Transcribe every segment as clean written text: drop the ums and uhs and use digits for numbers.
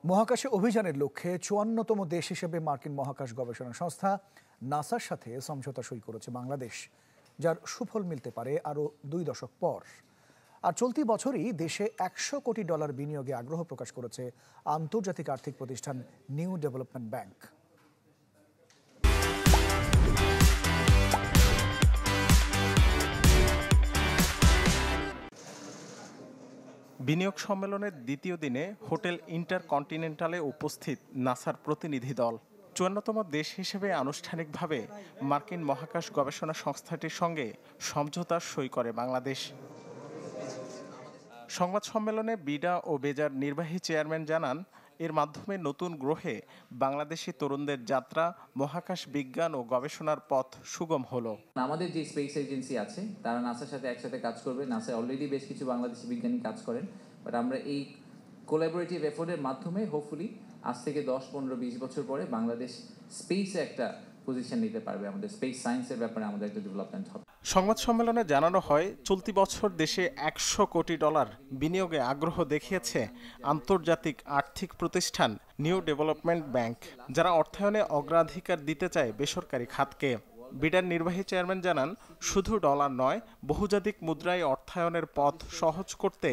মহাকাশে অভিযানের লক্ষ্যে ৫৪তম দেশ হিসেবে মার্কিন মহাকাশ গবেষণা সংস্থা নাসার সাথে সমঝোতা সই করেছে বাংলাদেশ, যার সুফল মিলতে পারে আরও ২ দশক পর। আর চলতি বছরই দেশে $১০০ কোটি বিনিয়োগে আগ্রহ প্রকাশ করেছে আন্তর্জাতিক আর্থিক প্রতিষ্ঠান নিউ ডেভেলপমেন্ট ব্যাংক। বিনিয়োগ সম্মেলনের দ্বিতীয় দিনে হোটেল ইন্টারকন্টিনেন্টালে উপস্থিত নাসার প্রতিনিধি দল। ৫৪তম দেশ হিসেবে আনুষ্ঠানিকভাবে মার্কিন মহাকাশ গবেষণা সংস্থাটির সঙ্গে সমঝোতা সই করে বাংলাদেশ। সংবাদ সম্মেলনে বিডা ও বেজার নির্বাহী চেয়ারম্যান জানান, এর মাধ্যমে নতুন গ্রহে বাংলাদেশি তরুণদের যাত্রা, মহাকাশ বিজ্ঞান ও গবেষণার পথ সুগম হলো। আমাদের যে স্পেস এজেন্সি আছে তারা নাসার সাথে একসাথে কাজ করবে। নাসা অলরেডি বেশ কিছু বাংলাদেশি বিজ্ঞানী কাজ করেন, বাট আমরা এই কোলাবোরেটিভ এফোর্টের মাধ্যমে হোপফুলি আজ থেকে ১০-১৫-২০ বছর পরে বাংলাদেশ স্পেসে একটা পজিশন নিতে পারবে। আমাদের স্পেস সায়েন্সের ব্যাপারে আমাদের একটা ডেভেলপমেন্ট হবে। সংবাদ সম্মেলনে জানানো হয়, চলতি বছর দেশে $১০০ কোটি বিনিয়োগে আগ্রহ দেখিয়েছে আন্তর্জাতিক আর্থিক প্রতিষ্ঠান নিউ ডেভেলপমেন্ট ব্যাংক, যারা অর্থায়নে অগ্রাধিকার দিতে চায় বেসরকারি খাতকে। বিডার নির্বাহী চেয়ারম্যান জানান, শুধু ডলার নয়, বহুজাতিক মুদ্রায় অর্থায়নের পথ সহজ করতে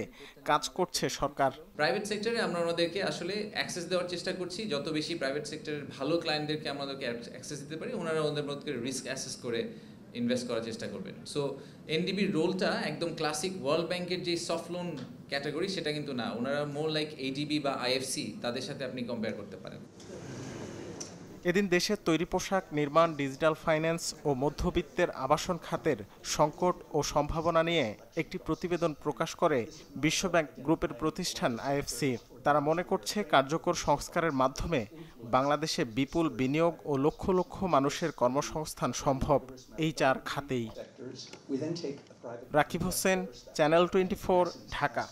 কাজ করছে সরকার। প্রাইভেট সেক্টরে আমরা ওনাদেরকে আসলে অ্যাক্সেস দেওয়ার চেষ্টা করছি। যত বেশি প্রাইভেট সেক্টরের ভালো ক্লায়েন্টদেরকে আমাদেরকে অ্যাক্সেস দিতে পারি, ওনারা ওদের মধ্যে রিস্ক অ্যাসেস করে ইনভেস্ট করার চেষ্টা করবেন। সো এনডিবির রোলটা একদম ক্লাসিক ওয়ার্ল্ড ব্যাংকের যে সফট লোন ক্যাটাগরি সেটা কিন্তু না, ওনারা মোর লাইক এডিবি বা আইএফসি, তাদের সাথে আপনি কম্পেয়ার করতে পারেন। এদিন দেশের তৈরি পোশাক নির্মাণ, ডিজিটাল ফাইন্যান্স ও মধ্যবিত্তের আবাসন খাতের সংকট ও সম্ভাবনা নিয়ে একটি প্রতিবেদন প্রকাশ করে বিশ্বব্যাংক গ্রুপের প্রতিষ্ঠান আইএফসি। তারা মনে করছে, কার্যকর সংস্কারের মাধ্যমে বাংলাদেশে বিপুল বিনিয়োগ ও লক্ষ লক্ষ মানুষের কর্মসংস্থান সম্ভব এই ৪ খাতেই। রাকিব হোসেন, চ্যানেল 24, ঢাকা।